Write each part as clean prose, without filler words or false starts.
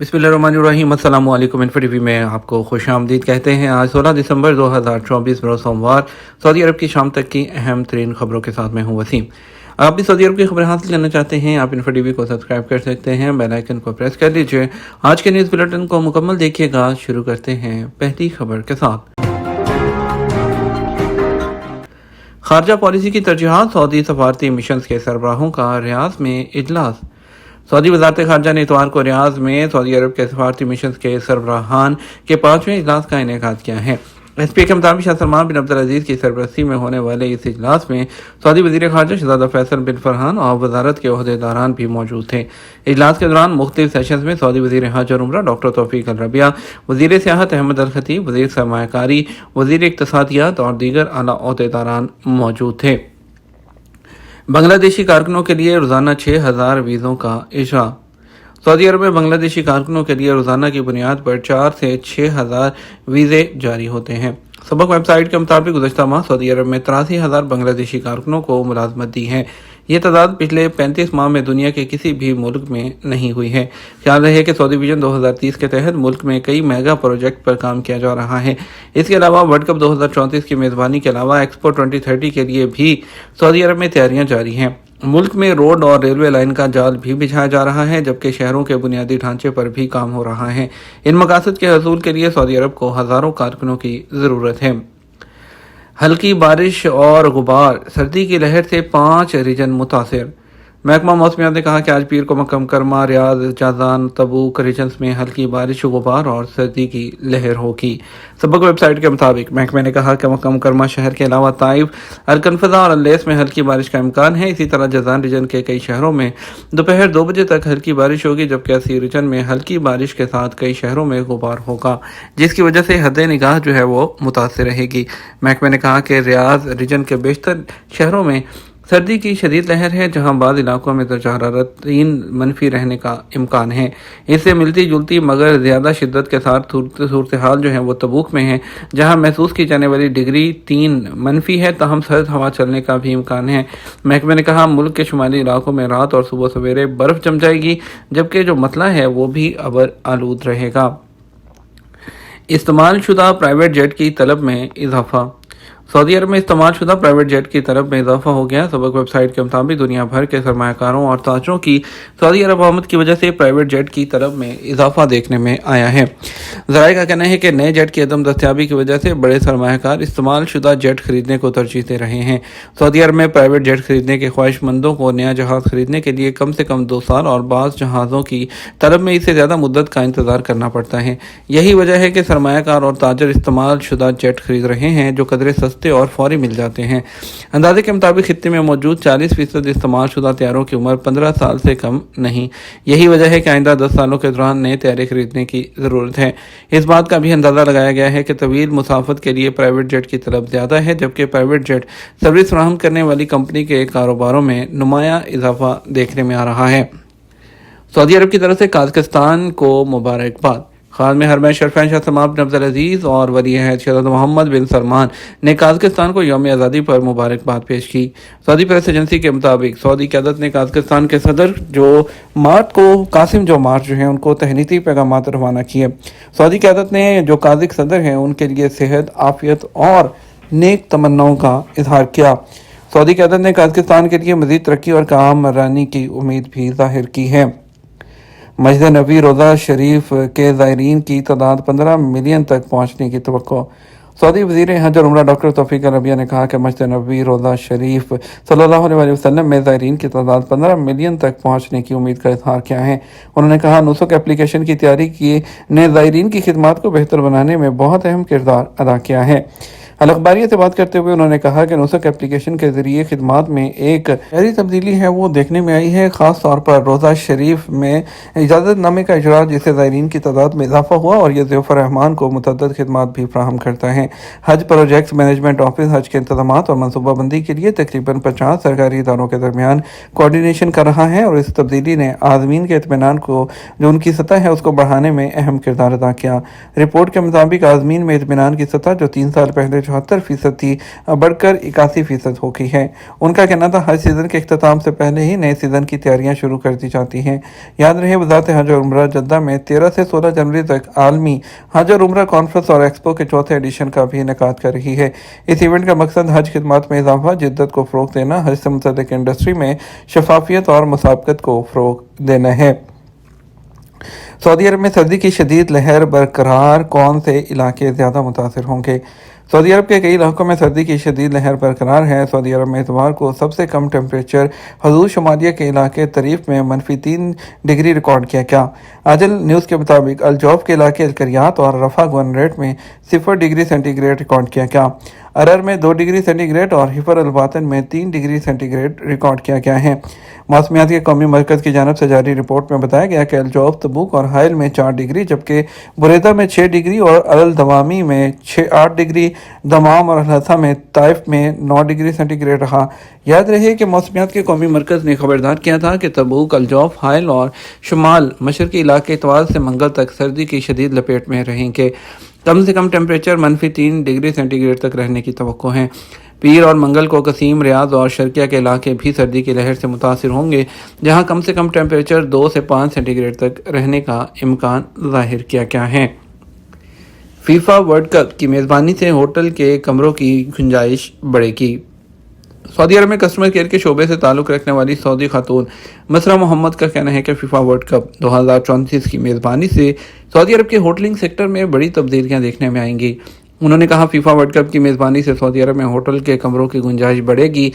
बिस्मिल्लाहिर्रहमानिर्रहीम। अस्सलाम वालेकुम। इन्फो टीवी में आपको खुश आमदीद कहते हैं। आज 16 दिसंबर 2024 बरोज़ सोमवार सऊदी अरब की शाम तक की अहम तरीन खबरों के साथ मैं हूँ वसीम। आप भी सऊदी अरब की खबरें हासिल करना चाहते हैं, आप इन्फो टीवी को सब्सक्राइब कर सकते हैं, बेल आइकन को प्रेस कर लीजिए। आज के न्यूज़ बुलेटिन को मुकम्मल देखिएगा। शुरू करते हैं पहली खबर के साथ। खारजा पॉलिसी की तरजीहात, सऊदी सफारती मिशन के सरबराहों का रियाज में इजलास। सऊदी वजारत खारजा ने इतवार को रियाज में सऊदी अरब के सफारती मिशन के सरबराहान के 5वें इजलास का इनेकाद किया है। एसपी के मुताबिक शाह सलमान बिन अब्दुल अजीज की सरबरस्ती में होने वाले इस इजलास में सऊदी वजीर खारजा शहजादा फैसल बिन फरहान और वजारत के ओहदेदारान भी मौजूद थे। इजलास के दौरान मुख्तलिफ सेशंस में सऊदी वजीर हज और उम्रा डॉक्टर तौफीक अल रबिया, वजीर सियाहत अहमद अल खतीब, वजीर सरमायाकारी, वजीर इक्तसादियात और दीगर आला ओहदेदारान मौजूद थे। बांग्लादेशी कारकुनों के लिए रोजाना 6,000 वीज़ों का इजरा। सऊदी अरब में बांग्लादेशी कारकुनों के लिए रोजाना की बुनियाद पर 4 से 6,000 वीज़े जारी होते हैं। सबक वेबसाइट के मुताबिक गुज़श्ता माह सऊदी अरब में 83,000 बांग्लादेशी कारकुनों को मुलाजमत दी है। ये तादाद पिछले 35 माह में दुनिया के किसी भी मुल्क में नहीं हुई है। ख्याल रहे कि सऊदी विजन 2030 के तहत मुल्क में कई मेगा प्रोजेक्ट पर काम किया जा रहा है। इसके अलावा वर्ल्ड कप 2034 की मेज़बानी के अलावा एक्सपो 2030 के लिए भी सऊदी अरब में तैयारियां जारी हैं। मुल्क में रोड और रेलवे लाइन का जाल भी बिछाया जा रहा है, जबकि शहरों के बुनियादी ढांचे पर भी काम हो रहा है। इन मकासद के हसूल के लिए सऊदी अरब को हज़ारों कारकुनों की ज़रूरत है। हल्की बारिश और गुबार, सर्दी की लहर से 5 रीजन मुतासिर। महकमा मौसमियात ने कहा कि आज पीर को मक्का मुकरमा, रियाद, जाजान, तबूक रीजन्स में हल्की बारिश, गुबार और सर्दी की लहर होगी। सबक वेबसाइट के मुताबिक महकमे ने कहा कि मक्का मुकरमा शहर के अलावा ताइफ, अलकनफजा और अल्लेस में हल्की बारिश का इम्कान है। इसी तरह जाजान रीजन के कई शहरों में दोपहर 2 बजे तक हल्की बारिश होगी, जबकि अस्सी रीजन में हल्की बारिश के साथ कई शहरों में गुबार होगा, जिसकी वजह से हद निगाह जो है वो मुतासिर रहेगी। महकमे ने कहा कि रियाद रीजन के बेशतर शहरों में सर्दी की शदीद लहर है, जहां बाद इलाकों में दर्जा हरारत 3 मनफी रहने का इम्कान है। इससे मिलती जुलती मगर ज़्यादा शिद्दत के साथ सूरत हाल जो है वो तबूक में है, जहां महसूस की जाने वाली डिग्री 3 मनफी है, तहम सर्द हवा चलने का भी इम्कान है। महकमे ने कहा मुल्क के शुमाली इलाकों में रात और सुबह सवेरे बर्फ़ जम जाएगी, जबकि जो मतला है वो भी अबर आलूद रहेगा। इस्तेमाल शुदा प्राइवेट जेट की तलब में इजाफा। सऊदी अरब में इस्तेमाल शुदा प्राइवेट जेट की तरफ में इजाफा हो गया। सबक वेबसाइट के मुताबिक दुनिया भर के सरमाकारों और ताजरों की सऊदी अरब आमद की वजह से प्राइवेट जेट की तरफ में इजाफा देखने में आया है। ज़राए का कहना है कि नए जेट की अदम दस्तियाबी की वजह से बड़े सरमाकार इस्तेमाल शुदा जेट खरीदने को तरजीह दे रहे हैं। सऊदी अरब में प्राइवेट जेट खरीदने के ख्वाहिशमंदों को नया जहाज़ खरीदने के लिए कम से कम 2 साल और बाज़ जहाज़ों की तरफ में इससे ज़्यादा मुद्दत का इंतज़ार करना पड़ता है। यही वजह है कि सरमाकार और ताजर इस्तेमाल शुदा जेट खरीद रहे हैं, जो कदरे सस्ते और फौरी मिल जाते हैं। अंदाजे के मुताबिक खित्ते में मौजूद 40% इस्तेमाल शुदा तैयारों की उम्र 15 साल से कम नहीं। यही वजह है कि आइंदा 10 सालों के दौरान नए तैयारे खरीदने की ज़रूरत है। इस बात का भी अंदाज़ा लगाया गया है कि तवील मुसाफत के लिए प्राइवेट जेट की तलब ज़्यादा है, जबकि प्राइवेट जेट सर्विस फराहम करने वाली कंपनी के कारोबारों में नुमाया इजाफा देखने में आ रहा है। सऊदी अरब की तरफ से काज़ाकिस्तान को मुबारकबाद। खान में हरमैन शरफैन शाह सलमान बिन अब्दुल अजीज और वली अहद शहजादा मोहम्मद बिन सलमान ने काज़ाकिस्तान को यौम आज़ादी पर मुबारकबाद पेश की। सऊदी प्रेस एजेंसी के मुताबिक सऊदी क़यादत ने काज़ाकिस्तान के सदर कासिम जोमार्ट जो हैं उनको तहनीती पैगाम रवाना किए। सऊदी क़यादत ने जो काज़िक सदर हैं उनके लिए सेहत, आफियत और नेक तमन्नाओं का इजहार किया। सऊदी क़यादत ने काज़ाकिस्तान के लिए मज़ीद तरक्की और कामरानी की उम्मीद भी जाहिर की है। मस्जिद नबी रोज़ा शरीफ के ज़ायरीन की तादाद 15 मिलियन तक पहुँचने की तवक्को। सऊदी वज़ीर हज और उम्रा डॉक्टर तौफीक अल रबिया ने कहा कि मस्जिद नबी रोज़ा शरीफ सल्लल्लाहु अलैहि वसल्लम में ज़ायरीन की तादाद 15 मिलियन तक पहुँचने की उम्मीद का इज़हार किया है। उन्होंने कहा नुसक एप्लीकेशन की तैयारी की ने ज़ायरीन की खिदमत को बेहतर बनाने में बहुत अहम किरदार अदा किया है। अल अखबारिया से बात करते हुए उन्होंने कहा कि नुसक एप्लीकेशन के जरिए खिदमात में एक गहरी तब्दीली है वो देखने में आई है, ख़ास तौर पर रोज़ा शरीफ में इजाज़तनामे का इजरा, जिससे ज़ायरीन की तादाद में इजाफा हुआ और यह ज़ियाफ़त रहमान को मुतअद्दिद खिदमात भी फराहम करता है। हज प्रोजेक्ट्स मैनेजमेंट ऑफिस हज के इंतज़ामात और मनसूबाबंदी के लिए तकरीबन 50 सरकारी इदारों के दरमियान कोऑर्डिनेशन कर रहा है और इस तब्दीली ने आज़मीन के इत्मीनान को जो उनकी सतह है उसको बढ़ाने में अहम किरदार अदा किया। रिपोर्ट के मुताबिक आज़मीन में इत्मीनान की सतह जो 3 साल पहले 74% थी, अब बढ़कर 81% हो गई है। उनका कहना था हज सीज़न के इख्तिताम से पहले ही नए सीज़न की तैयारियां शुरू कर दी जाती हैं। याद रहे वज़ारत हज और उम्रा जद्दा में 13 से 16 जनवरी तक आलमी हज और उम्रा कॉन्फ्रेंस और एक्सपो के चौथे एडिशन का भी इनेकाद कर रही है। इस इवेंट का मकसद हज खिदमात में इजाफा, जिद्दत को फ़रोग़ देना, हज से मुतल्लिक़ इंडस्ट्री में शफाफियत और मुसाबकत को फ़रोग़ देना है। सऊदी अरब में सर्दी की शदीद लहर बरकरार, कौन से इलाके ज़्यादा मुतासिर होंगे? सऊदी अरब के कई इलाकों में सर्दी की शदीद लहर बरकरार है। सऊदी अरब में इतवार को सबसे कम टेम्परेचर हदूद शुमालिया के इलाके तरीफ में -3 डिग्री रिकॉर्ड किया गया। आजल न्यूज़ के मुताबिक अल-जौफ के इलाके अलकरियात और रफा गवर्नरेट में 0 डिग्री सेंटीग्रेड रिकॉर्ड किया गया। अरर में 2 डिग्री सेंटीग्रेड और हिफर अलवातन में 3 डिग्री सेंटीग्रेड रिकॉर्ड किया गया है। मौसमियात के कौमी मरकज़ की जानिब से जारी रिपोर्ट में बताया गया कि अल-जौफ, तबूक और हाइल में 4 डिग्री, जबकि बुरेदा में 6 डिग्री और अल-दवामी में 8 डिग्री, दमाम और अल-हसा में ताइफ में 9 डिग्री सेंटीग्रेड रहा। याद रहे कि मौसमियात के कौमी मरकज़ ने खबरदार किया था कि तबूक, अल-जौफ, हाइल और शुमाल मशरक़ी इलाके इतवार से मंगल तक सर्दी की शदीद लपेट में रहेंगे। कम से कम टेम्परेचर -3 डिग्री सेंटीग्रेड तक रहने की तवक्को है। पीर और मंगल को कसीम, रियाद और शर्किया के इलाके भी सर्दी की लहर से मुतासिर होंगे, जहां कम से कम टेम्परेचर 2 से 5 सेंटीग्रेड तक रहने का इम्कान जाहिर किया गया है। फीफा वर्ल्ड कप की मेज़बानी से होटल के कमरों की गुंजाइश बढ़ेगी। सऊदी अरब में कस्टमर केयर के शोबे से ताल्लुक़ रखने वाली सऊदी खातून मसरा मोहम्मद का कहना है कि फीफा वर्ल्ड कप 2034 की मेज़बानी से सऊदी अरब के होटलिंग सेक्टर में बड़ी तब्दीलियां देखने में आएंगी। उन्होंने कहा, फीफा वर्ल्ड कप की मेज़बानी से सऊदी अरब में होटल के कमरों की गुंजाइश बढ़ेगी।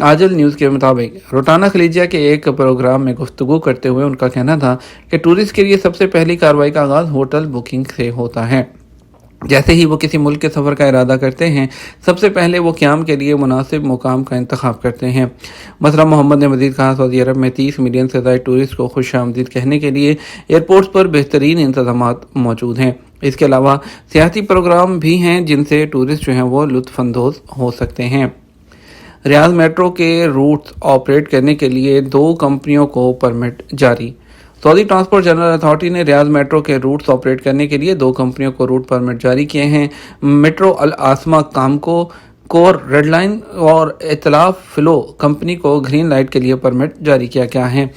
आजल न्यूज़ के मुताबिक रोटाना खलीजिया के एक प्रोग्राम में गुफ्तगू करते हुए उनका कहना था कि टूरिस्ट के लिए सबसे पहली कार्रवाई का आगाज़ होटल बुकिंग से होता है। जैसे ही वो किसी मुल्क के सफ़र का इरादा करते हैं, सबसे पहले वो क़याम के लिए मुनासिब मुकाम का इंतखाब करते हैं। मसरा मोहम्मद ने मज़ीद कहा, सऊदी अरब में 30 मिलियन से ज़ायद टूरिस्ट को खुश आमदीद कहने के लिए एयरपोर्ट्स पर बेहतरीन इंतज़ामात मौजूद हैं। इसके अलावा सियाहती प्रोग्राम भी हैं जिनसे टूरिस्ट जो हैं वो लुत्फ़अंदोज़ हो सकते हैं। रियाद मेट्रो के रूट्स ऑपरेट करने के लिए 2 कंपनियों को परमिट जारी। सऊदी ट्रांसपोर्ट जनरल अथॉरिटी ने रियाद मेट्रो के रूट्स ऑपरेट करने के लिए 2 कंपनियों को रूट परमिट जारी किए हैं। मेट्रो अल आसमा कामको कोर रेड लाइन और इतलाफ फ्लो कंपनी को ग्रीन लाइट के लिए परमिट जारी किया गया है।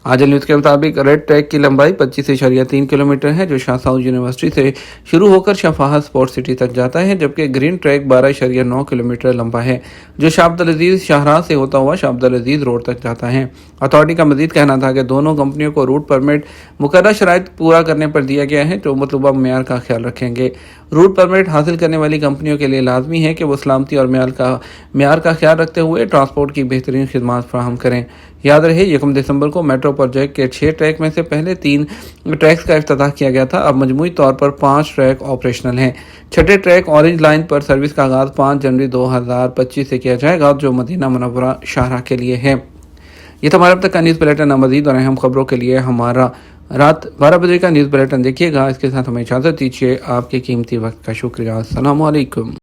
आजल न्यूज़ के मुताबिक रेड ट्रैक की लंबाई 25.3 किलोमीटर है, जो शाह साउद यूनिवर्सिटी से शुरू होकर शफाहा स्पोर्ट्स सिटी तक जाता है, जबकि ग्रीन ट्रैक 12.9 किलोमीटर लंबा है, जो शाह अब्दुल अजीज़ शाहराह से होता हुआ शाह अब्दुल अजीज़ रोड तक जाता है। अथॉरिटी का मजीद कहना था कि दोनों कंपनियों को रूट परमिट मुकर्रर शराइत पूरा करने पर दिया गया है, जो मतलूबा मेयार का ख्याल रखेंगे। रूट परमिट हासिल करने वाली कंपनियों के लिए लाजमी है कि वो सलामती और मेयार का ख्याल रखते हुए ट्रांसपोर्ट की बेहतरीन खिदमात फराहम करें। याद रहे 1 दिसंबर को मेट्रो प्रोजेक्ट के 6 ट्रैक में से पहले 3 ट्रैक्स का इफ्तिताह किया गया था। अब मजमूई तौर पर 5 ट्रैक ऑपरेशनल हैं। 6ठे ट्रैक ऑरेंज लाइन पर सर्विस का आगाज़ 5 जनवरी 2025 से किया जाएगा, जो मदीना मुनव्वरा शाहराह के लिए है। ये था हमारे अब तक का न्यूज़ बुलेटिन। मज़ीद और अहम खबरों के लिए हमारा रात 12 बजे का न्यूज़ बुलेटिन देखिएगा। इसके साथ हमें इजाज़त दीजिए। आपके कीमती वक्त का शुक्रिया। अस्सलामु अलैकुम।